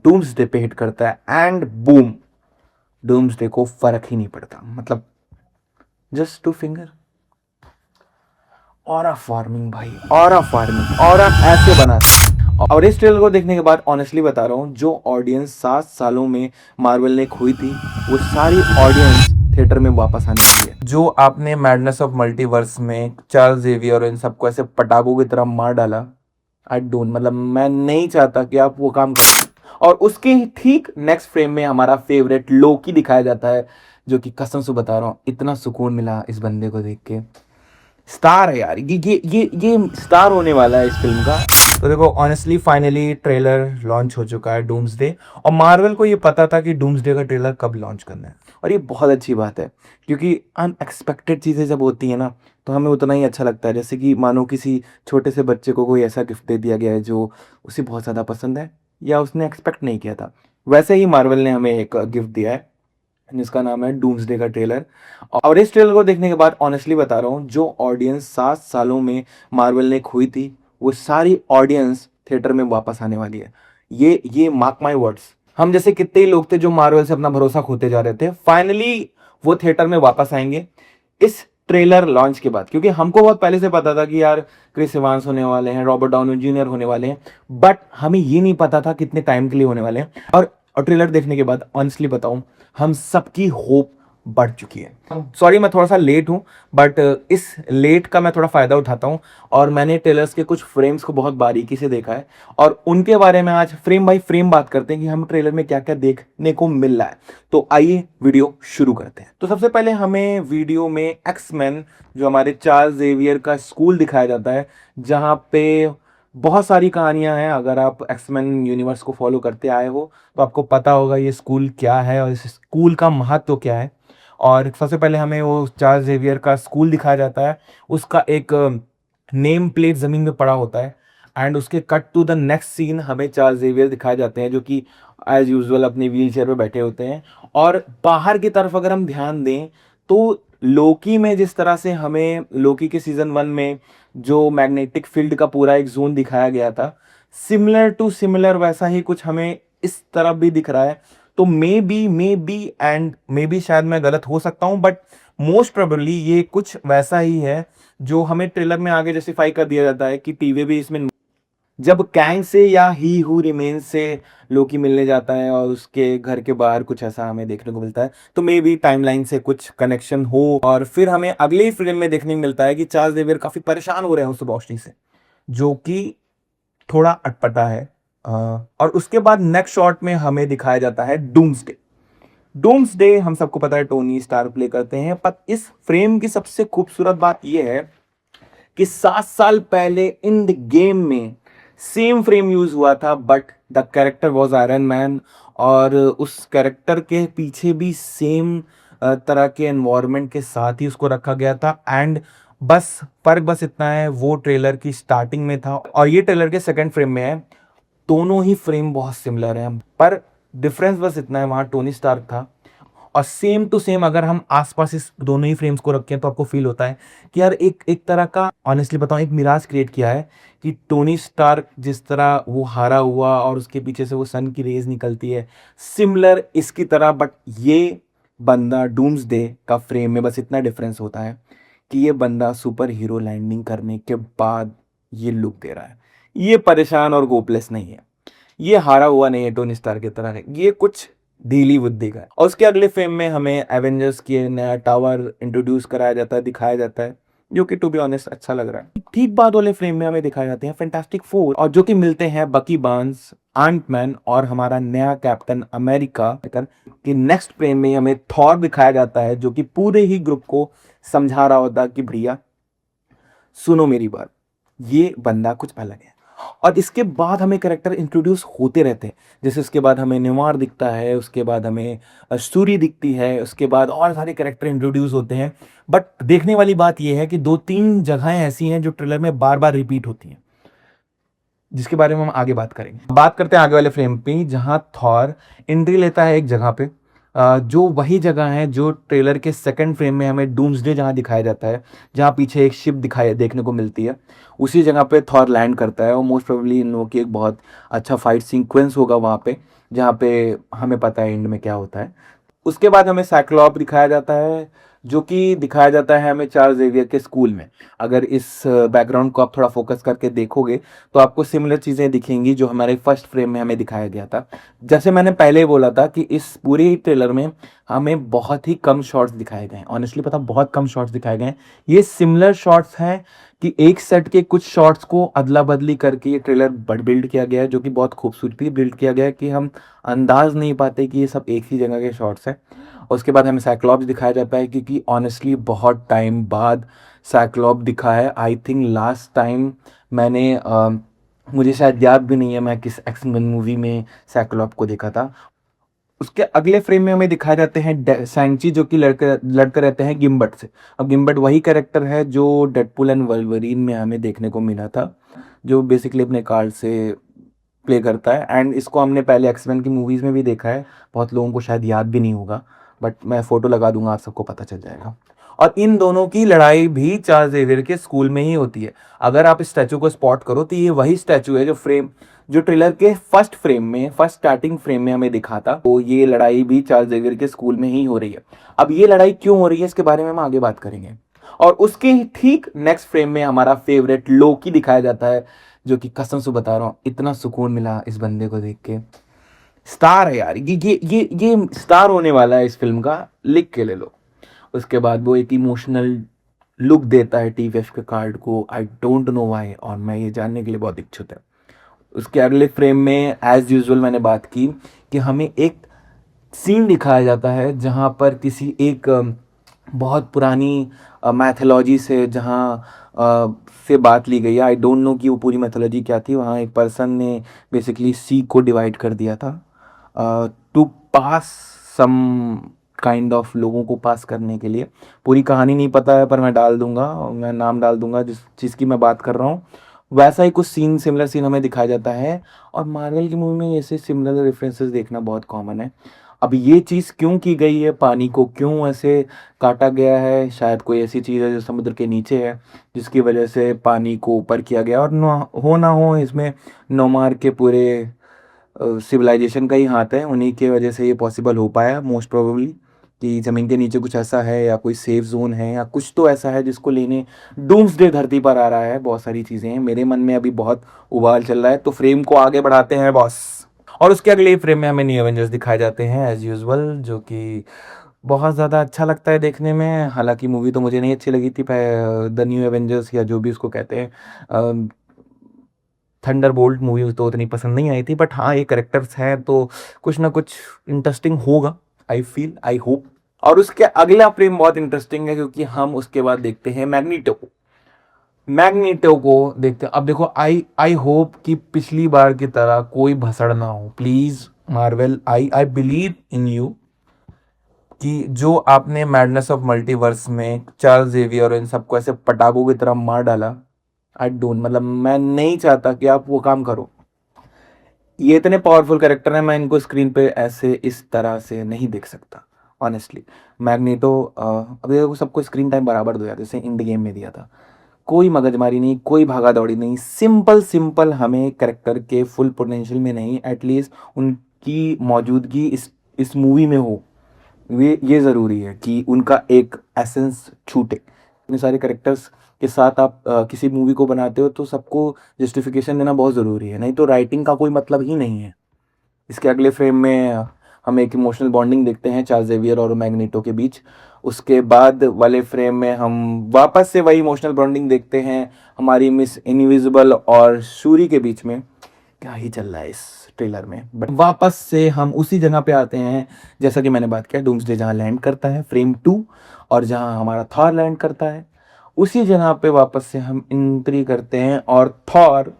Doomsday पे hit करता है एंड बूम, डूम्सडे को फर्क ही नहीं पड़ता। मतलब just two finger, aura farming भाई, ऑरा फार्मिंग, ऑरा ऐसे बना। और इस ट्रेलर को देखने के बाद ऑनेस्टली बता रहा हूँ, जो ऑडियंस 7 सालों में मार्वल ने खोई थी, वो सारी ऑडियंस थिएटर में वापस आने वाली है। जो आपने मैडनेस ऑफ मल्टीवर्स में चार्ल्स जेवियर और इन सबको ऐसे पटाखों की तरह मार डाला, आई डोंट, मतलब मैं नहीं चाहता कि आप वो काम करें। और उसके ठीक नेक्स्ट फ्रेम में हमारा फेवरेट लोकी दिखाया जाता है, जो कि कसम से बता रहा हूँ, इतना सुकून मिला इस बंदे को देख के। स्टार है यार, ये स्टार होने वाला है इस फिल्म का। तो देखो ऑनेस्टली फाइनली ट्रेलर लॉन्च हो चुका है डूम्सडे, और मार्वल को ये पता था कि डूम्सडे का ट्रेलर कब लॉन्च करना है, और ये बहुत अच्छी बात है, क्योंकि अनएक्सपेक्टेड चीज़ें जब होती हैं ना, तो हमें उतना ही अच्छा लगता है। जैसे कि मानो किसी छोटे से बच्चे को कोई ऐसा गिफ्ट दे दिया गया है जो उसे बहुत ज़्यादा पसंद है या उसने एक्सपेक्ट नहीं किया था, वैसे ही मार्वल ने हमें एक गिफ्ट दिया है जिसका नाम है डूम्सडे का ट्रेलर। और इस ट्रेलर को देखने के बाद ऑनेस्टली बता रहा हूँ, जो ऑडियंस 7 सालों में मार्वल ने खोई थी, वो सारी ऑडियंस थिएटर में वापस आने वाली है। ये मार्क माय वर्ड्स। हम जैसे कितने ही लोग थे जो मार्वल से अपना भरोसा खोते जा रहे थे, फाइनली वो थिएटर में वापस आएंगे इस ट्रेलर लॉन्च के बाद। क्योंकि हमको बहुत पहले से पता था कि यार क्रिस इवांस होने वाले हैं, रॉबर्ट डाउनी जूनियर होने वाले हैं, बट हमें ये नहीं पता था कितने टाइम के लिए होने वाले हैं। और ट्रेलर देखने के बाद ऑनेस्टली बताऊं, हम सबकी होप बढ़ चुकी है। सॉरी मैं थोड़ा सा लेट हूं, बट इस लेट का मैं थोड़ा फायदा उठाता हूं, और मैंने ट्रेलर्स के कुछ फ्रेम्स को बहुत बारीकी से देखा है, और उनके बारे में आज फ्रेम बाय फ्रेम बात करते हैं कि हम ट्रेलर में क्या क्या देखने को मिल रहा है। तो आइए वीडियो शुरू करते हैं। तो सबसे पहले हमें वीडियो में एक्समैन, जो हमारे चार्ल्स जेवियर का स्कूल दिखाया जाता है, जहां पे बहुत सारी कहानियां हैं। अगर आप एक्समैन यूनिवर्स को फॉलो करते आए हो तो आपको पता होगा ये स्कूल क्या है और इस स्कूल का महत्व क्या है। और सबसे पहले हमें वो चार्ल्स जेवियर का स्कूल दिखाया जाता है, उसका एक नेम प्लेट जमीन में पड़ा होता है, एंड उसके cut to the next scene हमें चार्ल्स जेवियर दिखाए जाते हैं, जो कि एज यूजुअल अपनी व्हील चेयर पर बैठे होते हैं। और बाहर की तरफ अगर हम ध्यान दें तो लोकी में जिस तरह से हमें लोकी के सीजन 1 में जो मैग्नेटिक फील्ड का पूरा एक जोन दिखाया गया था, सिमिलर टू सिमिलर वैसा ही कुछ हमें इस तरफ भी दिख रहा है। तो मे बी शायद मैं गलत हो सकता हूं, बट मोस्ट प्रोबेबली ये कुछ वैसा ही है जो हमें ट्रेलर में आगे जस्टिफाई कर दिया जाता है कि टीवी भी इसमें, जब कैंग से या ही हु रिमेन्स से लोकी मिलने जाता है और उसके घर के बाहर कुछ ऐसा हमें देखने को मिलता है, तो मे बी टाइमलाइन से कुछ कनेक्शन हो। और फिर हमें अगले ही फिल्म में देखने को मिलता है कि चार्ल्स जेवियर काफी परेशान हो रहे हैं उस रोशनी से, जो कि थोड़ा अटपटा है। और उसके बाद नेक्स्ट शॉट में हमें दिखाया जाता है डूम्सडे। डूम्सडे हम सबको पता है टोनी स्टार्क प्ले करते हैं, पर इस फ्रेम की सबसे खूबसूरत बात यह है कि 7 साल पहले इन द गेम में सेम फ्रेम यूज हुआ था, but the character was iron man, और उस कैरेक्टर के पीछे भी सेम तरह के एनवायरनमेंट के साथ ही उसको रखा गया था। एंड बस फर्क बस इतना है, वो ट्रेलर की स्टार्टिंग में था और ये ट्रेलर के सेकंड फ्रेम में है। दोनों ही फ्रेम बहुत सिमिलर हैं, पर डिफरेंस बस इतना है, वहां टोनी स्टार्क था, और सेम टू सेम अगर हम आसपास इस दोनों ही फ्रेम्स को रखें तो आपको फील होता है कि यार एक तरह का, ऑनेस्टली बताऊं, एक मिराज क्रिएट किया है कि टोनी स्टार्क जिस तरह वो हारा हुआ और उसके पीछे से वो सन की रेज निकलती है, सिमिलर इसकी तरह। बट ये बंदा डूम्सडे का फ्रेम में बस इतना डिफरेंस होता है कि ये बंदा सुपर हीरो लैंडिंग करने के बाद ये लुक दे रहा है। ये परेशान और गोपलेस नहीं है, ये हारा हुआ नहीं है टोनी स्टार की तरह है, ये कुछ ढीली बुद्धि का है। और उसके अगले फिल्म में हमें एवेंजर्स की नया टावर इंट्रोड्यूस कराया जाता है, दिखाया जाता है, जो कि टू बी ऑनेस्ट अच्छा लग रहा है। ठीक बाद वाले फ्रेम में हमें दिखाए जाते हैं फैंटास्टिक फोर, और जो कि मिलते हैं बकी बार्न्स, आंटमैन और हमारा नया कैप्टन अमेरिका। कि नेक्स्ट फ्रेम में हमें थॉर दिखाया जाता है, जो कि पूरे ही ग्रुप को समझा रहा होता कि भैया सुनो मेरी बात, ये बंदा कुछ अलग है। और इसके बाद हमें कैरेक्टर इंट्रोड्यूस होते रहते हैं, जैसे उसके बाद हमें निवार दिखता है, उसके बाद हमें सूरी दिखती है, उसके बाद और सारे कैरेक्टर इंट्रोड्यूस होते हैं। बट देखने वाली बात यह है कि 2-3 जगहें ऐसी हैं जो ट्रेलर में बार बार रिपीट होती हैं, जिसके बारे में हम आगे बात करेंगे। बात करते हैं आगे वाले फ्रेम पे, जहां थॉर एंट्री लेता है एक जगह पे, जो वही जगह है जो ट्रेलर के सेकंड फ्रेम में हमें डूम्सडे जहाँ दिखाया जाता है, जहाँ पीछे एक शिप दिखाई देखने को मिलती है, उसी जगह पे थॉर लैंड करता है। और मोस्ट प्रोबेबली इन लोगों की एक बहुत अच्छा फाइट सीक्वेंस होगा वहाँ पे, जहाँ पे हमें पता है एंड में क्या होता है। उसके बाद हमें साइक्लॉप दिखाया जाता है, जो कि दिखाया जाता है हमें चार्ल्स जेवियर के स्कूल में। अगर इस बैकग्राउंड को आप थोड़ा फोकस करके देखोगे तो आपको सिमिलर चीज़ें दिखेंगी जो हमारे फर्स्ट फ्रेम में हमें दिखाया गया था। जैसे मैंने पहले ही बोला था कि इस पूरे ट्रेलर में हमें बहुत ही कम शॉट्स दिखाए गए हैं, ऑनेस्टली पता बहुत कम शॉट्स दिखाए गए हैं। ये सिमिलर शॉट्स हैं कि एक सेट के कुछ शॉट्स को अदला बदली करके ये ट्रेलर बिल्ड किया गया है, जो कि बहुत खूबसूरती बिल्ड किया गया है कि हम अंदाज नहीं पाते कि ये सब एक ही जगह के शॉट्स हैं। उसके बाद हमें साइक्लॉप्स दिखाया जाता है, क्योंकि ऑनेस्टली बहुत टाइम बाद साइक्लॉप दिखा है। आई थिंक लास्ट टाइम मैंने मुझे शायद याद भी नहीं है मैं किस एक्समैन मूवी में साइक्लॉप को देखा था। उसके अगले फ्रेम में हमें दिखाए जाते हैं सैंची, जो कि लड़के रहते हैं गिम्बट से। अब गिम्बट वही कैरेक्टर है जो डेडपुल एंड वल्वरीन में हमें देखने को मिला था, जो बेसिकली अपने कार्ड से प्ले करता है। एंड इसको हमने पहले एक्समैन की मूवीज़ में भी देखा है, बहुत लोगों को शायद याद भी नहीं होगा, बट मैं फ़ोटो लगा दूंगा, आप सबको पता चल जाएगा। और इन दोनों की लड़ाई भी चार्ल्स जेवियर के स्कूल में ही होती है। अगर आप इस स्टैचू को स्पॉट करो तो ये वही स्टैचू है जो ट्रेलर के फर्स्ट स्टार्टिंग फ्रेम में हमें दिखा था। तो ये लड़ाई भी चार्ल्स जेवियर के स्कूल में ही हो रही है। अब ये लड़ाई क्यों हो रही है इसके बारे में हम आगे बात करेंगे। और उसके ठीक नेक्स्ट फ्रेम में हमारा फेवरेट लोकी दिखाया जाता है, जो कि कसम से बता रहा हूँ इतना सुकून मिला इस बंदे को देख के। स्टार है यार, ये स्टार होने वाला है इस फिल्म का, लिख के ले लो। उसके बाद वो एक इमोशनल लुक देता है टीवीएफ के कार्ड को, आई डोंट नो व्हाई, और मैं ये जानने के लिए बहुत इच्छुक है। उसके अगले फ्रेम में एज यूजुअल मैंने बात की कि हमें एक सीन दिखाया जाता है जहाँ पर किसी एक बहुत पुरानी मैथोलॉजी से जहाँ से बात ली गई है। आई डोंट नो कि वो पूरी मैथोलॉजी क्या थी। वहाँ एक पर्सन ने बेसिकली सी को डिवाइड कर दिया था to pass some kind of, लोगों को पास करने के लिए। पूरी कहानी नहीं पता है पर मैं डाल दूंगा, मैं नाम डाल दूंगा जिस चीज़ की मैं बात कर रहा हूँ। वैसा ही कुछ सीन, सिमिलर सीन हमें दिखाया जाता है। और मार्वल की मूवी में ऐसे सिमिलर रेफरेंसेस देखना बहुत कॉमन है। अब ये चीज़ क्यों की गई है, पानी को क्यों ऐसे काटा गया है, शायद कोई ऐसी चीज़ है जो समुद्र के नीचे है जिसकी वजह से पानी को ऊपर किया गया। और ना हो इसमें नोमार के पूरे सिविलाइजेशन का ही हाथ है, उन्हीं के वजह से ये पॉसिबल हो पाया मोस्ट प्रोबेबली, कि ज़मीन के नीचे कुछ ऐसा है या कोई सेफ जोन है या कुछ तो ऐसा है जिसको लेने डूम्सडे धरती पर आ रहा है। बहुत सारी चीज़ें हैं, मेरे मन में अभी बहुत उबाल चल रहा है, तो फ्रेम को आगे बढ़ाते हैं बॉस। और उसके अगले फ्रेम में हमें न्यू एवेंजर्स दिखाए जाते हैं एज यूजुअल, जो कि बहुत ज़्यादा अच्छा लगता है देखने में। हालांकि मूवी तो मुझे नहीं अच्छी लगी थी, द न्यू एवेंजर्स या जो भी उसको कहते हैं। थंडरबोल्ट मूवी तो उतनी पसंद नहीं आई थी, बट हाँ ये करेक्टर्स हैं तो कुछ ना कुछ इंटरेस्टिंग होगा, आई फील, आई होप। और उसके अगला फ्रेम बहुत इंटरेस्टिंग है, क्योंकि हम उसके बाद देखते हैं मैग्नीटो को देखते हैं। अब देखो, आई होप कि पिछली बार की तरह कोई भसड़ ना हो, please Marvel, I believe in you, कि जो आपने मैडनेस ऑफ मल्टीवर्स में चार्ल्स जेवियर और इन सबको ऐसे पटाखों की तरह मार डाला, आई डोंट, मतलब मैं नहीं चाहता कि आप वो काम करो। ये इतने पावरफुल कैरेक्टर हैं, मैं इनको स्क्रीन पे ऐसे इस तरह से नहीं देख सकता ऑनेस्टली। मैग्नीटो, अब देखो सबको स्क्रीन टाइम बराबर दो यार, जैसे इंड गेम में दिया था। कोई मगजमारी नहीं, कोई भागा दौड़ी नहीं, सिंपल सिंपल हमें कैरेक्टर के फुल पोटेंशियल में नहीं, एटलीस्ट उनकी मौजूदगी इस मूवी में हो। ये ज़रूरी है कि उनका एक एसेंस छूटे। इतने सारे कैरेक्टर्स के साथ आप किसी मूवी को बनाते हो तो सबको जस्टिफिकेशन देना बहुत ज़रूरी है, नहीं तो राइटिंग का कोई मतलब ही नहीं है। इसके अगले फ्रेम में हम एक इमोशनल बॉन्डिंग देखते हैं चार्ल्स जेवियर और मैग्नीटो के बीच। उसके बाद वाले फ्रेम में हम वापस से वही इमोशनल बॉन्डिंग देखते हैं हमारी मिस इनविजिबल और शूरी के बीच में। क्या ही चल रहा है इस ट्रेलर में, बट वापस से हम उसी जगह पे आते हैं जैसा कि मैंने बात किया, डूम्सडे जहाँ लैंड करता है फ्रेम 2, और जहाँ हमारा थॉर लैंड करता है उसी जगह पे वापस से हम एंट्री करते हैं, और थॉर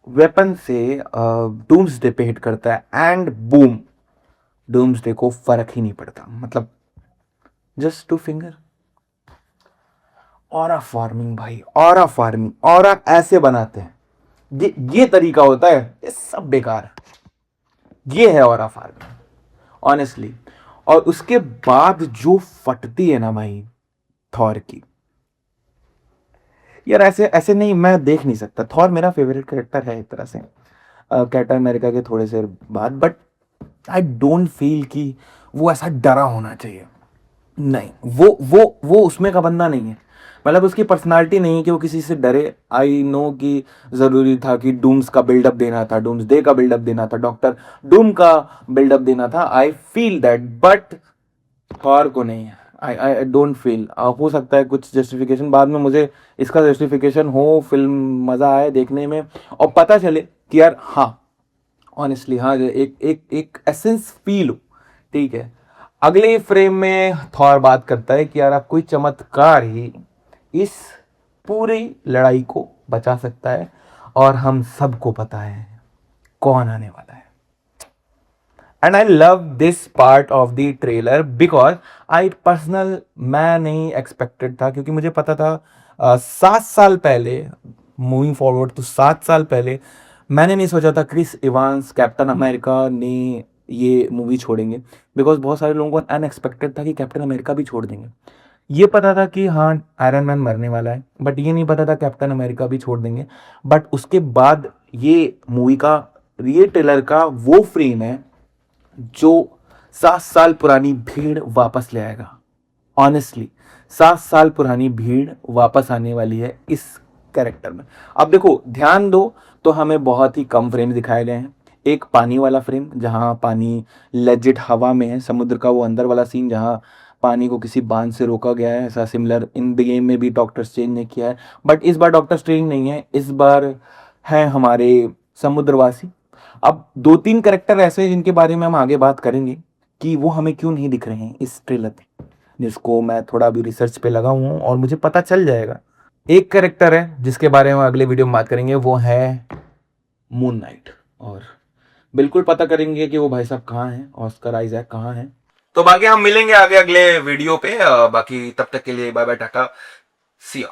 वेपन से डूम्सडे पे हिट करता है एंड बूम, डूम्सडे को फर्क ही नहीं पड़ता। मतलब जस्ट 2 फिंगर। ऑरा फार्मिंग भाई, ऑरा फार्मिंग, ऑरा ऐसे बनाते हैं, ये तरीका होता है, ये सब बेकार है। ये है ऑरा फार्मिंग ऑनेस्टली। और उसके बाद जो फटती है ना भाई थॉर की, यार ऐसे ऐसे नहीं, मैं देख नहीं सकता। थॉर मेरा फेवरेट कैरेक्टर है एक तरह से, कैप्टन अमेरिका के थोड़े से बाद, बट आई डोंट फील कि वो ऐसा डरा होना चाहिए। नहीं, वो उसमें का बंदा नहीं है। मतलब उसकी पर्सनालिटी नहीं है कि वो किसी से डरे। आई नो कि जरूरी था कि डूम्स का बिल्डअप देना था, डूम्स डे का बिल्डअप देना था, डॉक्टर डूम का बिल्डअप देना था, I feel that, but Thor को नहीं है। I don't feel. हो सकता है कुछ जस्टिफिकेशन बाद में मुझे इसका जस्टिफिकेशन हो, फिल्म मजा आए देखने में और पता चले कि यार हाँ, ऑनेस्टली हाँ, एक एक एक एसेंस फील हो, ठीक है। अगले फ्रेम में थॉर बात करता है कि यार आप कोई चमत्कार ही इस पूरी लड़ाई को बचा सकता है और हम सबको पता है कौन आने वाला है। And I love this part of the trailer because I personal, मैं नहीं एक्सपेक्टेड था, क्योंकि मुझे पता था 7 साल पहले, मूविंग फॉरवर्ड तो 7 साल पहले, मैंने नहीं सोचा था क्रिस इवांस कैप्टन अमेरिका ने ये मूवी छोड़ेंगे। बिकॉज बहुत सारे लोगों को अनएक्सपेक्टेड था कि कैप्टन अमेरिका भी छोड़ देंगे। ये पता था कि हाँ आयरन मैन मरने वाला है, बट ये नहीं पता था कैप्टन अमेरिका भी छोड़ देंगे। बट उसके बाद ये मूवी का, ये ट्रेलर का वो फ्रेम है जो 7 साल पुरानी भीड़ वापस ले आएगा। ऑनेस्टली 7 साल पुरानी भीड़ वापस आने वाली है इस कैरेक्टर में। अब देखो ध्यान दो तो हमें बहुत ही कम फ्रेम दिखाए गए हैं। एक पानी वाला फ्रेम जहां पानी लेजिट हवा में है, समुद्र का वो अंदर वाला सीन जहां पानी को किसी बांध से रोका गया है। ऐसा सिमिलर इन द गेम में भी डॉक्टर स्ट्रेंज ने किया है, बट इस बार डॉक्टर स्ट्रेंज नहीं है, इस बार है हमारे समुद्रवासी। अब 2-3 कैरेक्टर ऐसे हैं जिनके बारे में हम आगे बात करेंगे कि वो हमें क्यों नहीं दिख रहे हैं इस ट्रेलर में, जिसको मैं थोड़ा अभी रिसर्च पे लगा हूँ और मुझे पता चल जाएगा। एक कैरेक्टर है जिसके बारे में अगले वीडियो में बात करेंगे, वो है मून नाइट, और बिल्कुल पता करेंगे कि वो भाई साहब कहाँ हैं, ऑस्कर आइजैक कहाँ हैं। तो बाकी हम मिलेंगे आगे अगले वीडियो पे। बाकी तब तक के लिए bye bye, tata, see you.